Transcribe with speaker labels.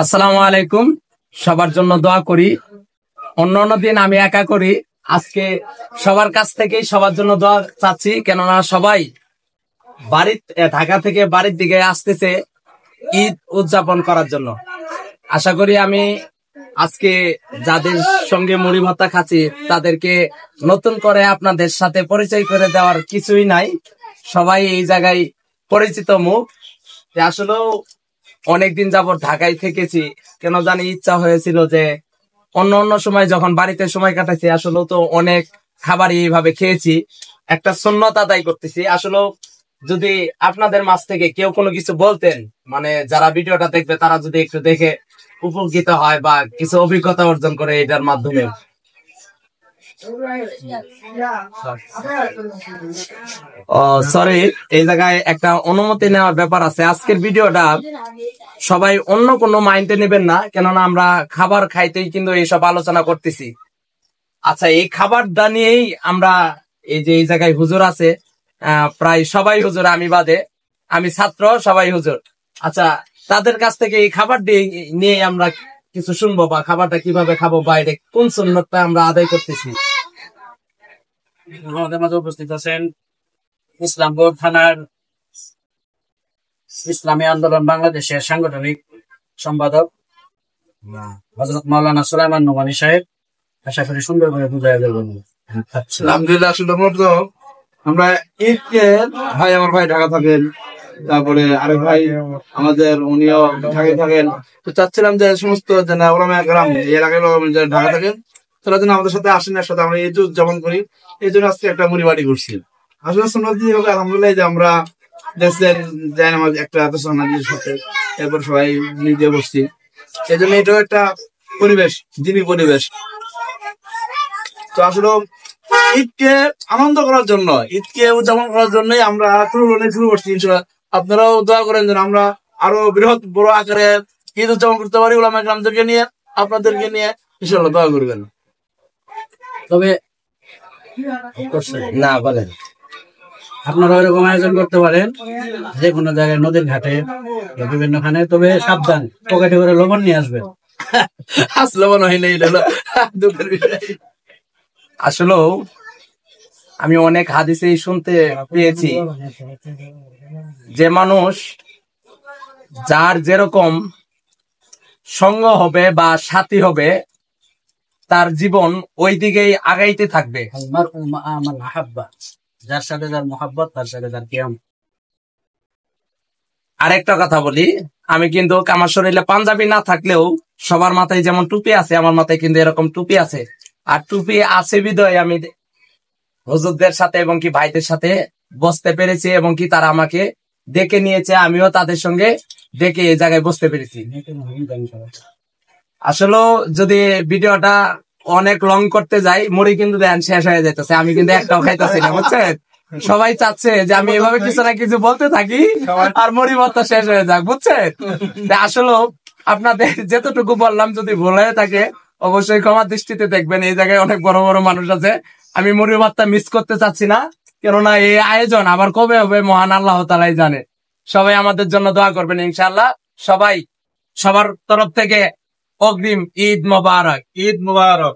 Speaker 1: আসসালামু আলাইকুম। সবার জন্য দোয়া করি। অন্য দিন আমি একা করি, আজকে সবার কাছ থেকেই সবার জন্য দোয়া চাচ্ছি, কেননা সবাই ঢাকা থেকে বাড়ির দিকে আসতেছে ঈদ উদযাপন করার জন্য। আশা করি আমি আজকে যাদের সঙ্গে মুড়ি ভর্তা খাচ্ছি তাদেরকে নতুন করে আপনাদের সাথে পরিচয় করে দেওয়ার কিছুই নাই। সবাই এই জায়গায় পরিচিত মুখ। আসলেও অনেকদিন যাবত ঢাকায় থেকেছি, কেন জানি ইচ্ছা হয়েছিল যে অন্য সময় যখন বাড়িতে সময় কাটাচ্ছি আসলে তো অনেক খাবারই এইভাবে খেয়েছি, একটা সুন্নত আদায় করতেছি। আসলে যদি আপনাদের মাঝ থেকে কেউ কোনো কিছু বলতেন, মানে যারা ভিডিওটা দেখবে তারা যদি একটু দেখে উপকৃত হয় বা কিছু অভিজ্ঞতা অর্জন করে এটার মাধ্যমে। সরি, এই জায়গায় একটা অনুমতি নেওয়ার ব্যাপার আছে। আজকের ভিডিওটা সবাই অন্য কোনো মাইন্ডে নেবেন না, কেননা আমরা খাবার খাইতেই কিন্তু এইসব আলোচনা করতেছি। আচ্ছা, এই খাবারটা নিয়েই আমরা এই যে এই জায়গায় হুজুর আছে, প্রায় সবাই হুজুর, আমি বাদে, আমি ছাত্র, সবাই হুজুর। আচ্ছা, তাদের কাছ থেকে এই খাবার নিয়ে আমরা কিছু শুনবো, বা খাবারটা কিভাবে খাবো, বা এটা কোন সুন্নতটা আমরা আদায় করতেছি।
Speaker 2: আমাদের মাঝে উপস্থিত আছেন ইসলামপুর থানার ইসলামী আন্দোলন বাংলাদেশের সাংগঠনিক সম্পাদক হযরত মাওলানা সুলাইমান নোমানী সাহেব। আশা করি সুন্দর করে বুঝাইয়া দেবেন।
Speaker 3: আলহামদুলিল্লাহ। আসলে আমরা ঈদকে ভাই, আমার ভাই ঢাকা থাকেন, তারপরে আরেক ভাই আমাদের উনিও ঢাকায় থাকেন। তো চাচ্ছিলাম যে সমস্ত ওলামায়ে কেরাম এই এলাকায় যারা ঢাকা থাকেন তারা যেন আমাদের সাথে আসেন, একসাথে আমরা ঈদ উদযাপন করি। এই জন্য আজকে একটা মুড়ি বাড়ি করছি। আসলে সুন্নাত হবে আলহামদুলিল্লাহ যে আমরা দেখছেন যাই আমার একটা সোনাদির সাথে, এরপর সবাই নিজে বসছি। এই জন্য এটাও একটা পরিবেশ, দিনী পরিবেশ। তো আসলে ঈদকে আনন্দ করার জন্য, ঈদকে উদযাপন করার জন্যই আমরা শুরু করছি। আপনারাও দোয়া করেন যেন আমরা আরো বড় আকারে ঈদ উদযাপন করতে পারি, ওলামায়ে কেরামদেরকে নিয়ে, আপনাদেরকে নিয়ে। ইনশাআল্লাহ দোয়া করবেন।
Speaker 2: তবে
Speaker 1: না বলেন,
Speaker 2: আপনারা ওইরকম আয়োজন করতে পারেন যে কোনো জায়গায়, নদীর ঘাটে, বিভিন্ন খানে। তবে সাবধান, পকেটে করে লবণ নিয়ে আসবেন।
Speaker 3: আসলে মনে হয় না, এটা হলো দুঃখের বিষয়।
Speaker 1: আসলেও আমি অনেক হাদিসে শুনতে পেয়েছি যে মানুষ যার যেরকম সঙ্গ হবে বা সাথী হবে তার জীবন ওই দিকেই আগাইতে থাকবে।
Speaker 2: যার সাথে যার মোহাব্বত, তার সাথে যার কিয়াম।
Speaker 1: আরেকটা কথা বলি, আমি কিন্তু আমার শরীরে পাঞ্জাবি না থাকলেও সবার মাথায় যেমন টুপি আছে, আমার মাথায় কিন্তু এরকম টুপি আছে। আর টুপি আছে বিদয় আমি হুজুরদের সাথে এবং কি ভাইদের সাথে বসতে পেরেছি, এবং কি তারা আমাকে ডেকে নিয়েছে, আমিও তাদের সঙ্গে ডেকে এই জায়গায় বসতে পেরেছি। আসলে যদি ভিডিওটা অনেক লং করতে যাই, মুড়ি কিন্তু দেন শেষ হয়ে যাইতেছে, আমি কিন্তু একটাও খাইতেছি না, বুঝছেন? সবাই চাচ্ছে যে আমি এভাবে কিছু না কিছু বলতে থাকি আর মুড়ি ভর্তা শেষ হয়ে যাক, বুঝছেন? আসলে আপনাদের যেতটুকু বললাম যদি ভুল হয়ে থাকে অবশ্যই ক্ষমা দৃষ্টিতে দেখবেন। এই জায়গায় অনেক বড় বড় মানুষ আছে, আমি মুড়ি ভর্তা মিস করতে চাচ্ছি না, কেননা এই আয়োজন আবার কবে হবে মহান আল্লাহ তাআলাই জানে। সবাই আমাদের জন্য দোয়া করবেন ইনশাআল্লাহ। সবাই সবার তরফ থেকে অগ্রিম ঈদ মোবারক।
Speaker 3: ঈদ মুবারক।